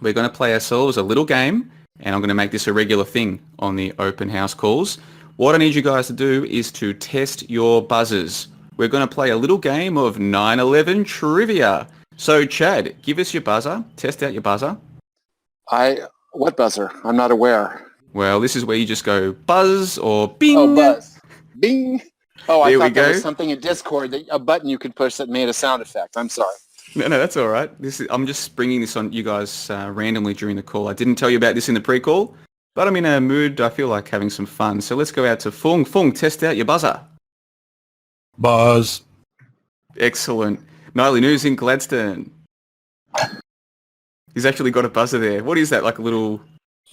we're going to play ourselves a little game, and I'm going to make this a regular thing on the open house calls. What I need you guys to do is to test your buzzers. We're going to play a little game of 9/11 trivia. So, Chad, give us your buzzer. Test out your buzzer. What buzzer? I'm not aware. Well, this is where you just go buzz or bing. Oh, buzz. Bing. Oh, I There we thought there go. was something in Discord, a button you could push that made a sound effect. I'm sorry. No, that's all right. I'm just springing this on you guys randomly during the call. I didn't tell you about this in the pre-call, but I'm in a mood. I feel like having some fun. So let's go out to Fung. Fung, test out your buzzer. Buzz. Excellent. Nightly News in Gladstone. He's actually got a buzzer there. What is that, like a little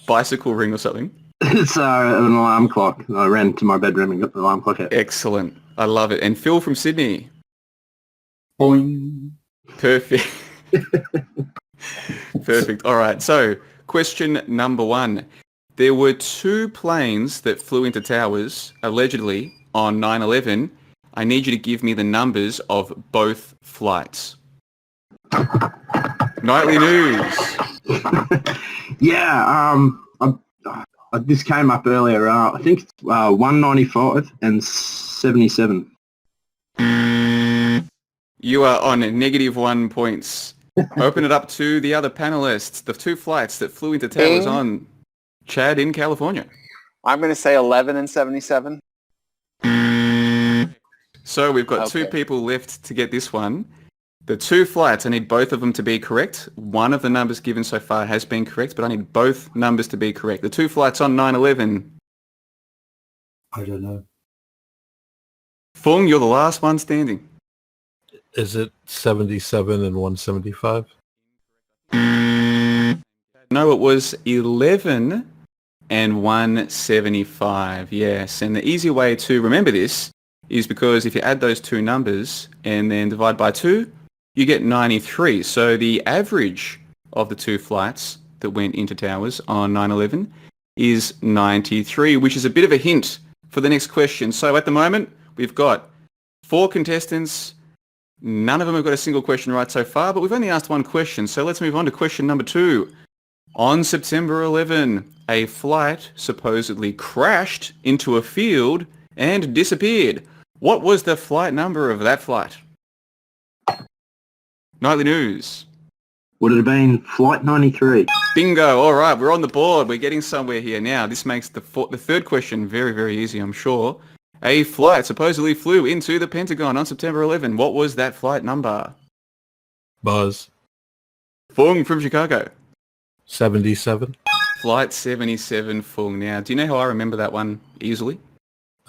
bicycle ring or something? It's an alarm clock. I ran to my bedroom and got the alarm clock out. Excellent. I love it. And Phil from Sydney. Boing. Perfect. Perfect. All right. So question number 1. There were 2 planes that flew into towers, allegedly, on 9/11. I need you to give me the numbers of both flights. Nightly News. Yeah, this came up earlier. I think it's 195 and 77. You are on -1 points. Open it up to the other panelists. The 2 flights that flew into towers on Chad in California. I'm going to say 11 and 77. So we've got 2 people left to get this one. The 2 flights, I need both of them to be correct. One of the numbers given so far has been correct, but I need both numbers to be correct. The 2 flights on 9/11. I don't know. Fung, you're the last one standing. Is it 77 and 175? No, it was 11 and 175. Yes, and the easy way to remember this is because if you add those 2 numbers and then divide by 2, you get 93. So the average of the 2 flights that went into towers on 9/11 is 93, which is a bit of a hint for the next question. So at the moment, we've got 4 contestants. None of them have got a single question right so far, but we've only asked 1 question. So let's move on to question number 2. On September 11, a flight supposedly crashed into a field and disappeared. What was the flight number of that flight? Nightly News. Would it have been Flight 93? Bingo. All right, we're on the board. We're getting somewhere here now. This makes the 3rd question very, very easy, I'm sure. A flight supposedly flew into the Pentagon on September 11. What was that flight number? Buzz. Fung from Chicago. 77? Flight 77, Fung. Now, do you know how I remember that one easily?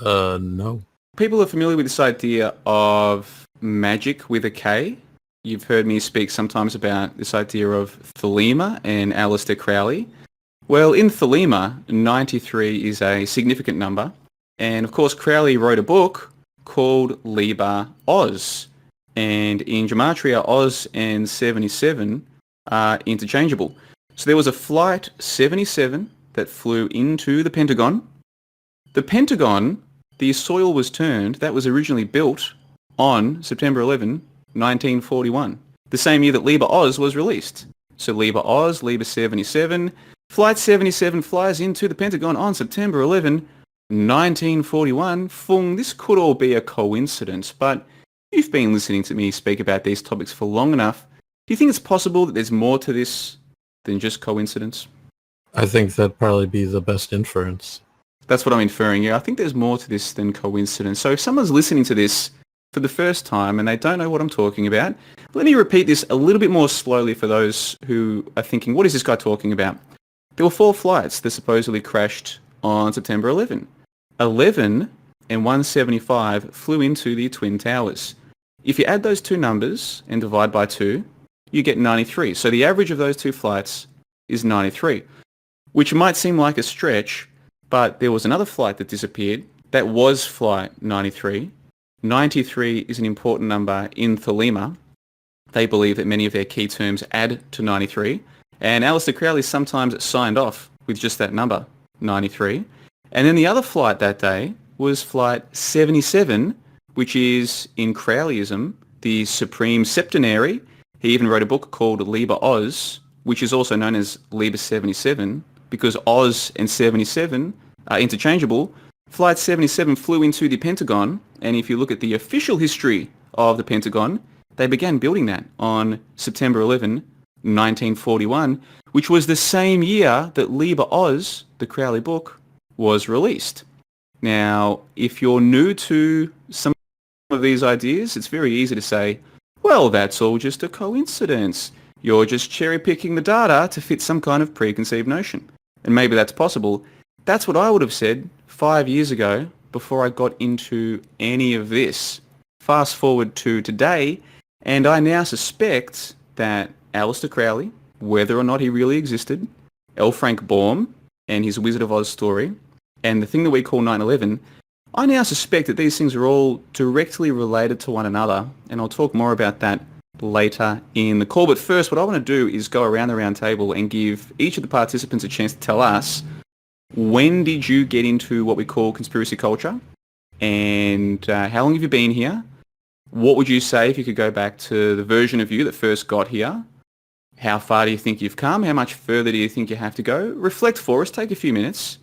No. People are familiar with this idea of magic with a K. You've heard me speak sometimes about this idea of Thelema and Aleister Crowley. Well, in Thelema, 93 is a significant number. And of course, Crowley wrote a book called Liber Oz. And in Gematria, Oz and 77 are interchangeable. So there was a flight 77 that flew into the Pentagon. The Pentagon, the soil was turned. That was originally built on September 11, 1941, the same year that Liber Oz was released. So Liber Oz, Liber 77, Flight 77 flies into the Pentagon on September 11, 1941. Fung, this could all be a coincidence, but you've been listening to me speak about these topics for long enough. Do you think it's possible that there's more to this than just coincidence? I think that'd probably be the best inference. That's what I'm inferring, yeah. I think there's more to this than coincidence. So if someone's listening to this for the first time and they don't know what I'm talking about, let me repeat this a little bit more slowly for those who are thinking, what is this guy talking about? There were 4 flights that supposedly crashed on September 11. 11 and 175 flew into the Twin Towers. If you add those 2 numbers and divide by 2, you get 93. So the average of those 2 flights is 93, which might seem like a stretch, but there was another flight that disappeared. That was Flight 93. 93 is an important number in Thelema. They believe that many of their key terms add to 93. And Aleister Crowley sometimes signed off with just that number, 93. And then the other flight that day was Flight 77, which is, in Crowleyism, the supreme septenary. He even wrote a book called Liber Oz which is also known as Liebes 77, because Oz and 77 are interchangeable, Flight 77 flew into the Pentagon, and if you look at the official history of the Pentagon, they began building that on September 11, 1941, which was the same year that Liber Oz, the Crowley book, was released. Now, if you're new to some of these ideas, it's very easy to say, well, that's all just a coincidence. You're just cherry-picking the data to fit some kind of preconceived notion. And maybe that's possible. That's what I would have said 5 years ago before I got into any of this. Fast forward to today, and I now suspect that Aleister Crowley, whether or not he really existed, L. Frank Baum and his Wizard of Oz story, and the thing that we call 9/11, I now suspect that these things are all directly related to one another, and I'll talk more about that later in the call. But first, what I want to do is go around the round table and give each of the participants a chance to tell us, when did you get into what we call conspiracy culture, and how long have you been here? What would you say if you could go back to the version of you that first got here? How far do you think you've come? How much further do you think you have to go? Reflect for us, take a few minutes,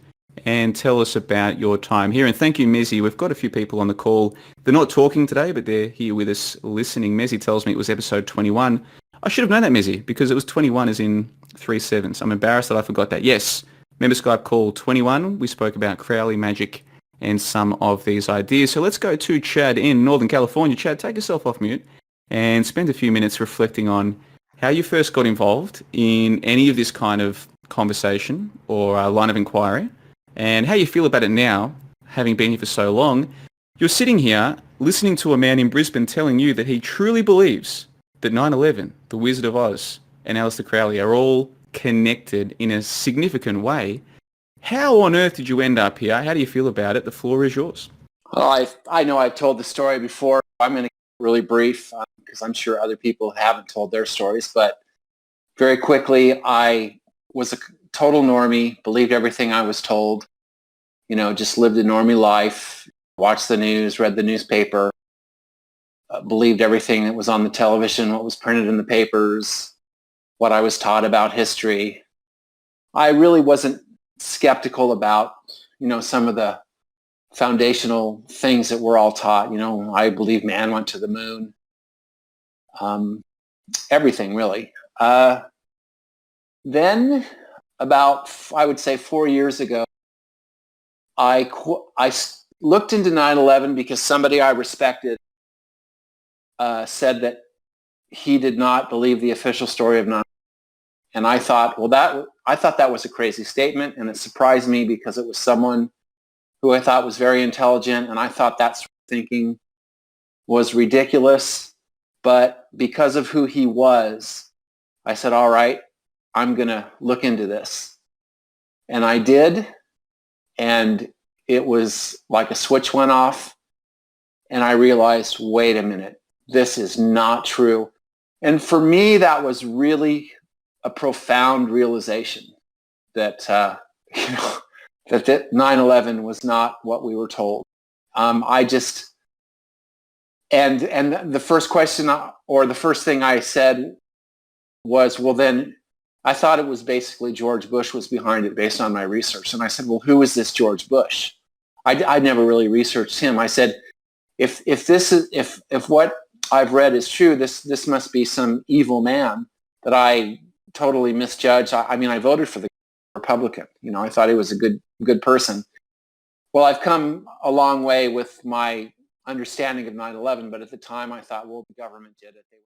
and tell us about your time here. And thank you, Mezzy. We've got a few people on the call. They're not talking today, but they're here with us listening. Mezzy tells me it was episode 21. I should have known that, Mezzy, because it was 21 as in 3 sevens. I'm embarrassed that I forgot that. Yes, member Skype call 21. We spoke about Crowley magic and some of these ideas. So let's go to Chad in Northern California. Chad, take yourself off mute and spend a few minutes reflecting on how you first got involved in any of this kind of conversation or line of inquiry, and how you feel about it now, having been here for so long. You're sitting here listening to a man in Brisbane telling you that he truly believes that 9/11, the Wizard of Oz, and Aleister Crowley are all connected in a significant way. How on earth did you end up here? How do you feel about it? The floor is yours. Well, I know I've told the story before. I'm going to keep it really brief because I'm sure other people haven't told their stories. But very quickly, I was a total normie, believed everything I was told, just lived a normie life, watched the news, read the newspaper, believed everything that was on the television, what was printed in the papers, what I was taught about history. I really wasn't skeptical about, some of the foundational things that we're all taught. I believe man went to the moon. Everything, really. Then about, I would say 4 years ago, I looked into 9/11 because somebody I respected said that he did not believe the official story of 9/11. And I thought, I thought that was a crazy statement, and it surprised me because it was someone who I thought was very intelligent, and I thought that sort of thinking was ridiculous. But because of who he was, I said, all right, I'm going to look into this. And I did, and it was like a switch went off, and I realized, wait a minute, this is not true. And for me, that was really a profound realization that, that 9/11 was not what we were told. And the first question or the first thing I said was, well, then I thought it was basically George Bush was behind it based on my research. And I said, well, who is this George Bush? I never really researched him. I said, if what I've read is true, this must be some evil man that I totally misjudged. I mean, I voted for the Republican. I thought he was a good person. Well, I've come a long way with my understanding of 9/11, but at the time I thought, well, the government did it.